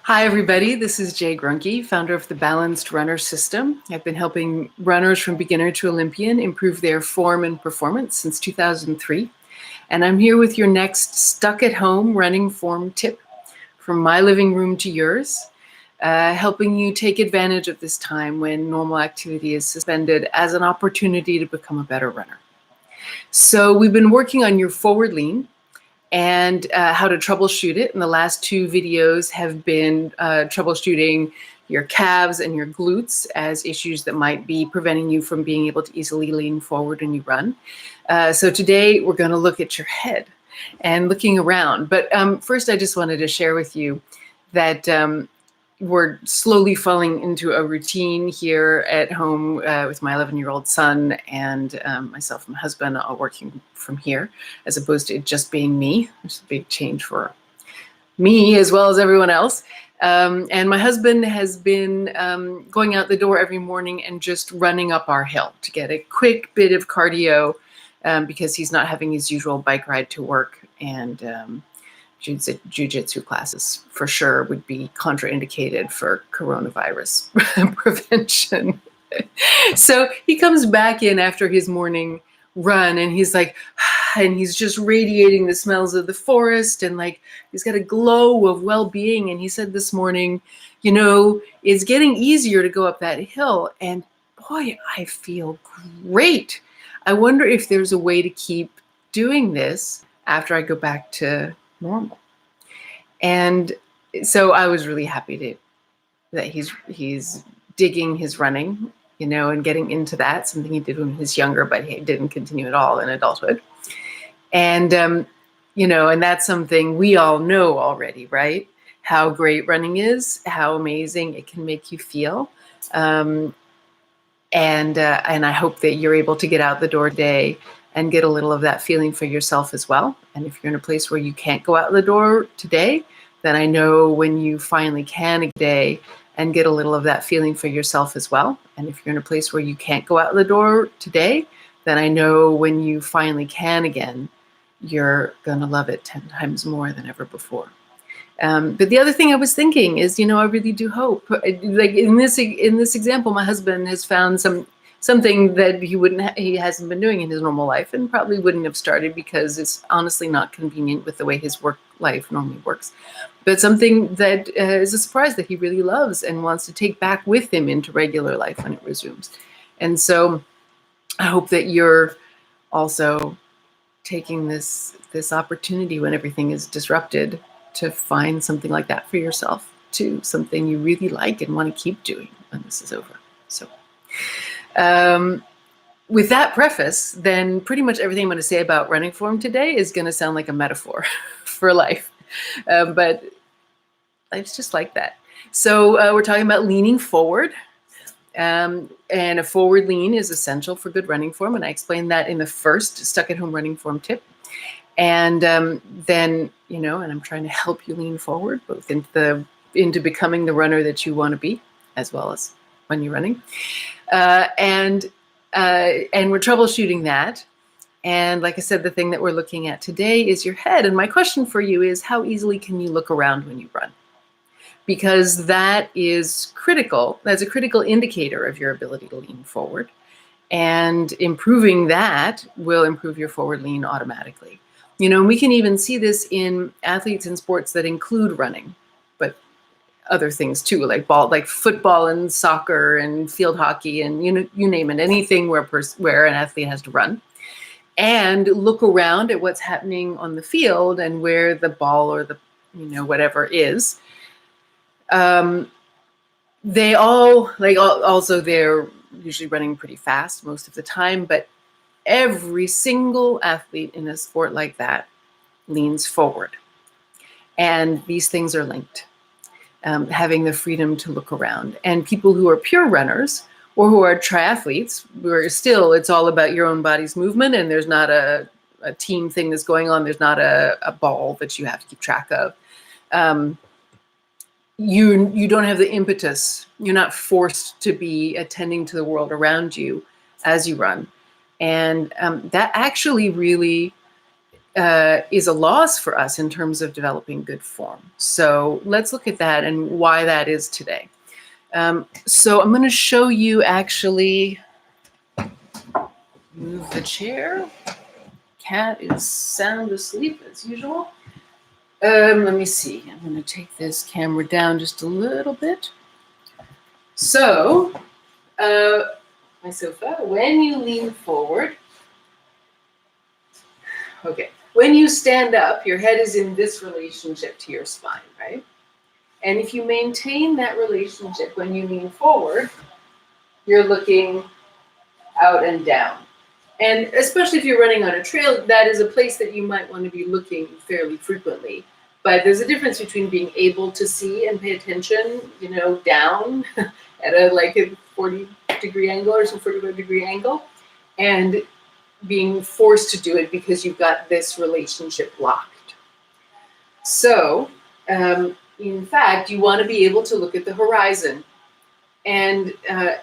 Hi, everybody. This is Jay Grunke, founder of the Balanced Runner System. I've been helping runners from beginner to Olympian improve their form and performance since 2003. And I'm here with your next stuck-at-home running form tip from my living room to yours, helping you take advantage of this time when normal activity is suspended as an opportunity to become a better runner. So we've been working on your forward lean and how to troubleshoot it. And the last two videos have been troubleshooting your calves and your glutes as issues that might be preventing you from being able to easily lean forward when you run. So today we're going to look at your head and looking around. But first, I just wanted to share with you that we're slowly falling into a routine here at home with my 11-year-old son and myself and my husband all working from here, as opposed to it just being me, which is a big change for me as well as everyone else. And my husband has been going out the door every morning and just running up our hill to get a quick bit of cardio because he's not having his usual bike ride to work, and jiu-jitsu classes for sure would be contraindicated for coronavirus prevention. So he comes back in after his morning run and he's like, and he's just radiating the smells of the forest, and like he's got a glow of well-being. And he said this morning, you know, it's getting easier to go up that hill, and boy, I feel great. I wonder if there's a way to keep doing this after I go back to normal. And so I was really happy that he's digging his running, you know, and getting into that, something he did when he was younger, but he didn't continue at all in adulthood. And, you know, and that's something we all know already, right? How great running is, how amazing it can make you feel. And I hope that you're able to get out the door today and get a little of that feeling for yourself as well. And if you're in a place where you can't go out the door today, then I know when you finally can today and get a little of that feeling for yourself as well. And if you're in a place where you can't go out the door today, then I know when you finally can again, you're gonna love it 10 times more than ever before. But the other thing I was thinking is, you know, I really do hope, like in this example, my husband has found something that he hasn't been doing in his normal life, and probably wouldn't have started because it's honestly not convenient with the way his work life normally works. But something that is a surprise that he really loves and wants to take back with him into regular life when it resumes. And so I hope that you're also taking this opportunity when everything is disrupted to find something like that for yourself, to something you really like and want to keep doing when this is over. So with that preface, then pretty much everything I'm going to say about running form today is going to sound like a metaphor for life. But it's just like that. So we're talking about leaning forward. And a forward lean is essential for good running form. And I explained that in the first stuck-at-home running form tip. And then, you know, and I'm trying to help you lean forward, both into becoming the runner that you want to be, as well as when you're running. And we're troubleshooting that. And like I said, the thing that we're looking at today is your head. And my question for you is, how easily can you look around when you run? Because that is critical. That's a critical indicator of your ability to lean forward. And improving that will improve your forward lean automatically. You know, we can even see this in athletes in sports that include running, but other things too, like football and soccer and field hockey and you name it, anything where an athlete has to run. And look around at what's happening on the field and where the ball or the, you know, whatever is. They all, also they're usually running pretty fast most of the time, but every single athlete in a sport like that leans forward. And these things are linked. Having the freedom to look around. And people who are pure runners or who are triathletes, where still it's all about your own body's movement, and there's not a team thing that's going on. There's not a ball that you have to keep track of. You don't have the impetus. You're not forced to be attending to the world around you as you run. And that actually really is a loss for us in terms of developing good form. So let's look at that and why that is today. So I'm going to show you actually, move the chair. Cat is sound asleep as usual. Let me see. I'm going to take this camera down just a little bit. So, my sofa, when you lean forward, okay, when you stand up, your head is in this relationship to your spine, right? And if you maintain that relationship when you lean forward, you're looking out and down. And especially if you're running on a trail, that is a place that you might want to be looking fairly frequently. But there's a difference between being able to see and pay attention, down at a 40-degree angle or some 45-degree angle, and being forced to do it because you've got this relationship locked. So, in fact, you want to be able to look at the horizon. And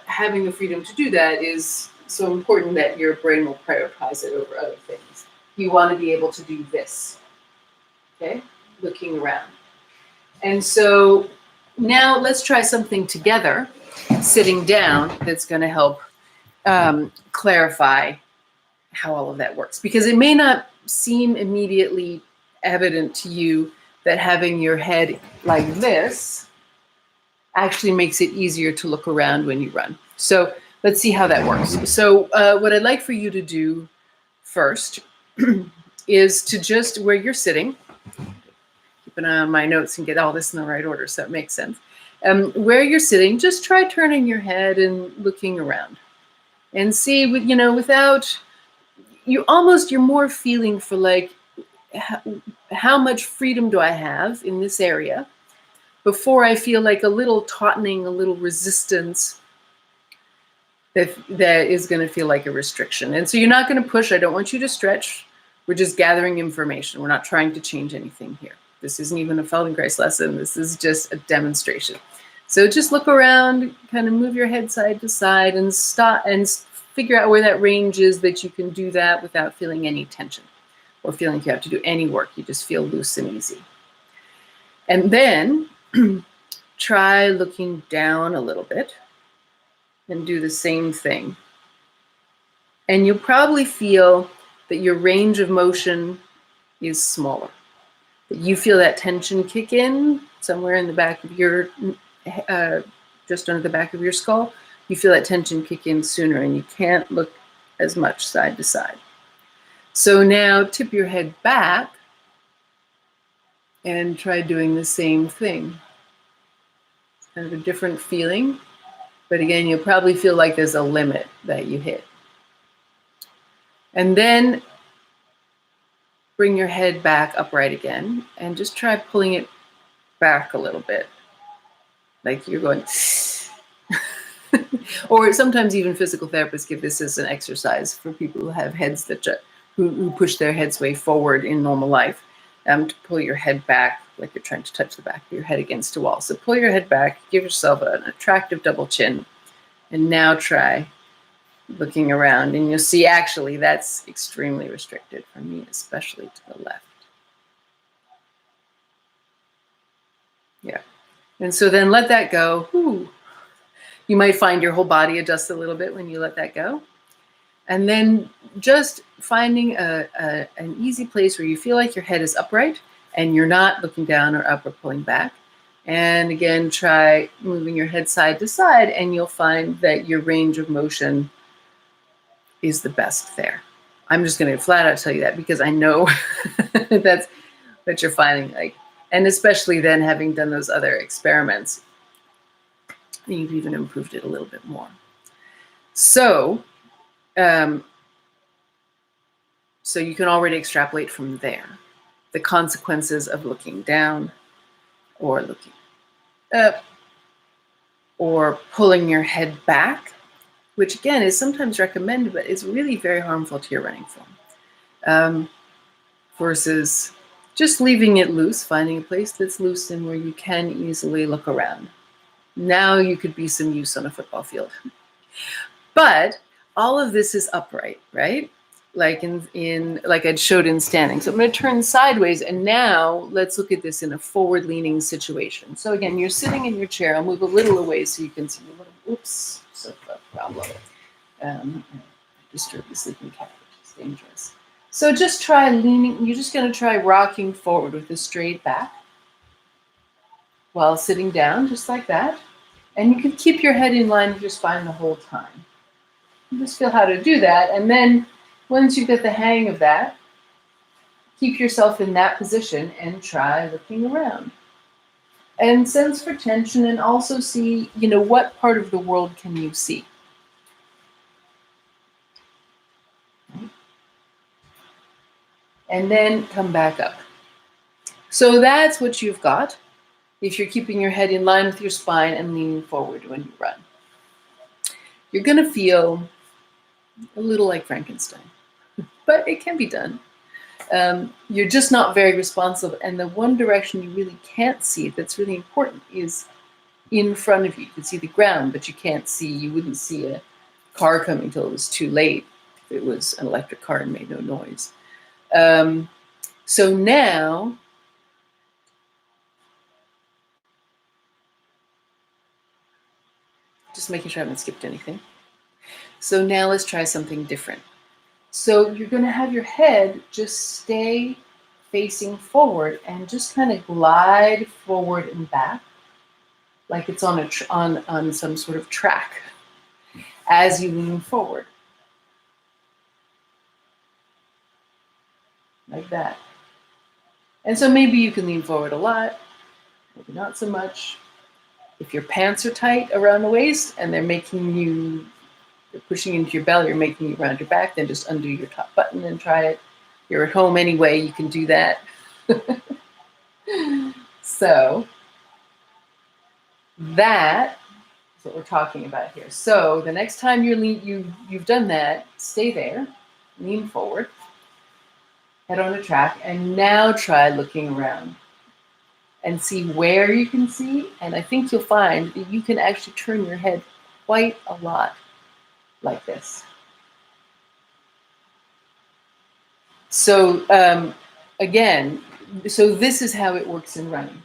having the freedom to do that is so important that your brain will prioritize it over other things. You want to be able to do this, okay? Looking around. And so now let's try something together, sitting down, that's going to help clarify how all of that works. Because it may not seem immediately evident to you that having your head like this actually makes it easier to look around when you run. So let's see how that works. So what I'd like for you to do first is to just, where you're sitting, keep an eye on my notes and get all this in the right order so it makes sense. Where you're sitting, just try turning your head and looking around. And see, without, you're more feeling for like, how much freedom do I have in this area before I feel like a little tautening, a little resistance that is going to feel like a restriction. And so you're not going to push. I don't want you to stretch. We're just gathering information. We're not trying to change anything here. This isn't even a Feldenkrais lesson. This is just a demonstration. So just look around, kind of move your head side to side and stop and figure out where that range is that you can do that without feeling any tension or feeling like you have to do any work. You just feel loose and easy. And then try looking down a little bit and do the same thing. And you'll probably feel that your range of motion is smaller. That you feel that tension kick in somewhere in the back of your, just under the back of your skull. You feel that tension kick in sooner and you can't look as much side to side. So now tip your head back and try doing the same thing. It's kind of a different feeling, but again, you'll probably feel like there's a limit that you hit. And then bring your head back upright again and just try pulling it back a little bit. Like you're going, or sometimes even physical therapists give this as an exercise for people who have heads that who push their heads way forward in normal life, to pull your head back like you're trying to touch the back of your head against a wall. So pull your head back, give yourself an attractive double chin, and now try looking around. And you'll see actually that's extremely restricted for me, especially to the left. Yeah. And so then let that go. Ooh. You might find your whole body adjusts a little bit when you let that go. And then just finding an easy place where you feel like your head is upright and you're not looking down or up or pulling back. And again, try moving your head side to side and you'll find that your range of motion is the best there. I'm just going to flat out tell you that because I know that's what you're finding. Like, and especially then having done those other experiments, you've even improved it a little bit more. So you can already extrapolate from there the consequences of looking down or looking up or pulling your head back, which again is sometimes recommended, but is really very harmful to your running form, versus just leaving it loose, finding a place that's loose and where you can easily look around. Now you could be some use on a football field. But all of this is upright, right? like like I'd showed in standing. So I'm going to turn sideways, and now let's look at this in a forward leaning situation. So again, you're sitting in your chair. I'll move a little away so you can see a little. Oops, so problem. Disturb the sleeping cat, which is dangerous. So just try leaning. You're just going to try rocking forward with a straight back while sitting down, just like that. And you can keep your head in line with your spine the whole time. You just feel how to do that, and then once you get the hang of that, keep yourself in that position and try looking around. And sense for tension, and also see, what part of the world can you see? And then come back up. So that's what you've got if you're keeping your head in line with your spine and leaning forward when you run. You're going to feel a little like Frankenstein, but it can be done. You're just not very responsive, and the one direction you really can't see that's really important is in front of you. You can see the ground, but you wouldn't see a car coming till it was too late if it was an electric car and made no noise. So now, just making sure I haven't skipped anything. So now let's try something different. So you're going to have your head just stay facing forward and just kind of glide forward and back like it's on some sort of track as you lean forward. Like that. And so maybe you can lean forward a lot, maybe not so much. If your pants are tight around the waist and they're pushing into your belly or making you round your back, then just undo your top button and try it. You're at home anyway, you can do that. So that is what we're talking about here. So the next time you've done that, stay there, lean forward, head on a track, and now try looking around and see where you can see. And I think you'll find that you can actually turn your head quite a lot like this. So again, so this is how it works in running.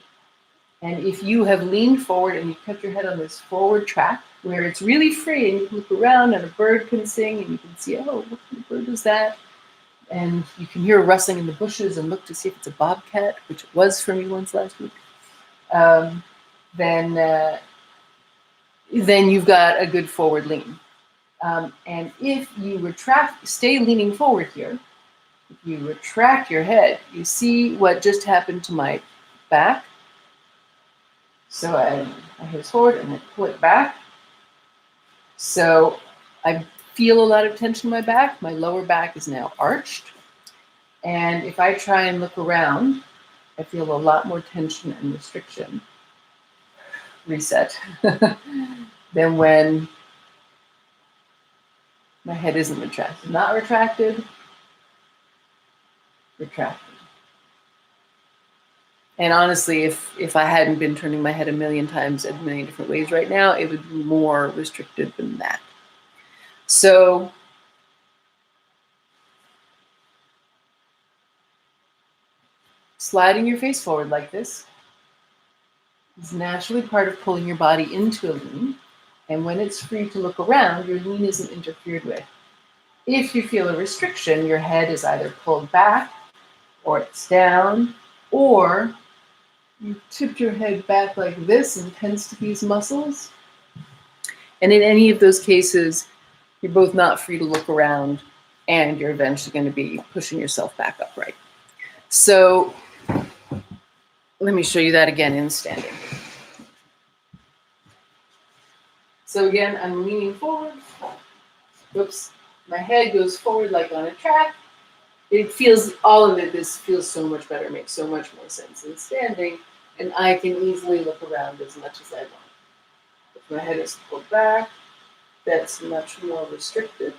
And if you have leaned forward and you kept your head on this forward track where it's really free and you can look around and a bird can sing and you can see, oh, what kind of bird is that? And you can hear a rustling in the bushes and look to see if it's a bobcat, which it was for me once last week. Then you've got a good forward lean. And if you stay leaning forward here, if you retract your head, you see what just happened to my back. So I hit forward and I pull it back. So I feel a lot of tension in my back. My lower back is now arched. And if I try and look around, I feel a lot more tension and restriction. Reset. Than when my head isn't retracted. Not retracted, retracted. And honestly, if I hadn't been turning my head a million times in a million different ways right now, it would be more restricted than that. So sliding your face forward like this is naturally part of pulling your body into a lean. And when it's free to look around, your lean isn't interfered with. If you feel a restriction, your head is either pulled back or it's down, or you tip your head back like this and tense these muscles. And in any of those cases, you're both not free to look around and you're eventually going to be pushing yourself back upright. So let me show you that again in standing. So again, I'm leaning forward. Oops, my head goes forward like on a track. This feels so much better, makes so much more sense in standing, and I can easily look around as much as I want. If my head is pulled back, that's much more restricted.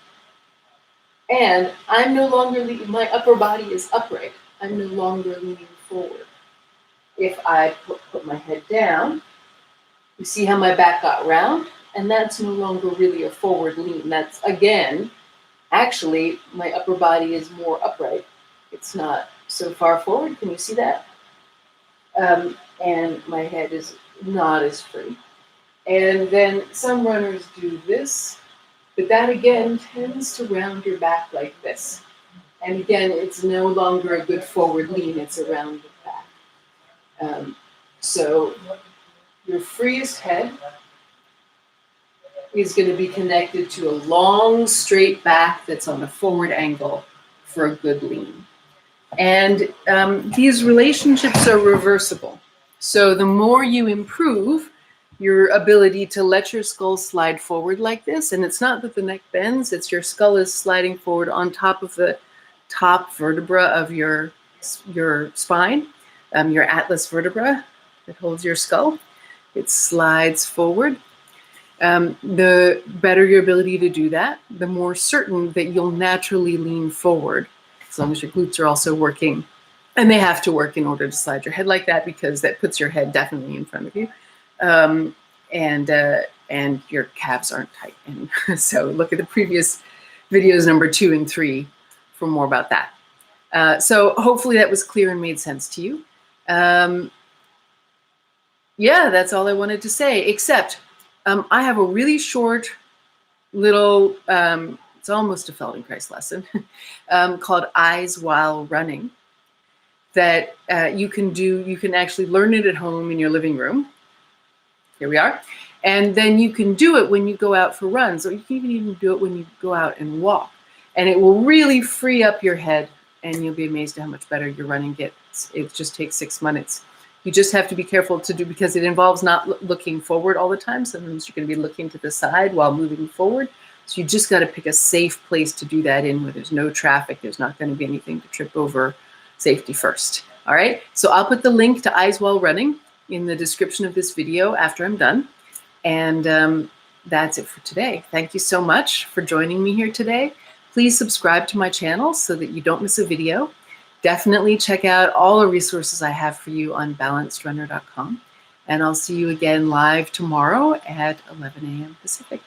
And I'm no longer my upper body is upright. I'm no longer leaning forward. If I put my head down, you see how my back got round? And that's no longer really a forward lean. That's, again, Actually, my upper body is more upright. It's not so far forward. Can you see that? And my head is not as free. And then some runners do this, but that again tends to round your back like this. And again, it's no longer a good forward lean, it's a rounded back. So your freest head is going to be connected to a long, straight back that's on a forward angle for a good lean. And these relationships are reversible. So the more you improve your ability to let your skull slide forward like this, and it's not that the neck bends, it's your skull is sliding forward on top of the top vertebra of your spine, your atlas vertebra that holds your skull. It slides forward. The better your ability to do that, the more certain that you'll naturally lean forward, as long as your glutes are also working. And they have to work in order to slide your head like that, because that puts your head definitely in front of you. And your calves aren't tight. And so look at the previous videos number 2 and 3 for more about that. So hopefully that was clear and made sense to you. Yeah, that's all I wanted to say, except I have a really short little, it's almost a Feldenkrais lesson, called Eyes While Running, that you can do. You can actually learn it at home in your living room. Here we are. And then you can do it when you go out for runs, or you can even do it when you go out and walk. And it will really free up your head, and you'll be amazed at how much better your running gets. It just takes 6 minutes. You just have to be careful to do, because it involves not looking forward all the time. Sometimes you're going to be looking to the side while moving forward. So you just got to pick a safe place to do that in, where there's no traffic. There's not going to be anything to trip over. Safety first. All right. So I'll put the link to Eyes While Running in the description of this video after I'm done. And that's it for today. Thank you so much for joining me here today. Please subscribe to my channel so that you don't miss a video. Definitely check out all the resources I have for you on balancedrunner.com. And I'll see you again live tomorrow at 11 a.m. Pacific.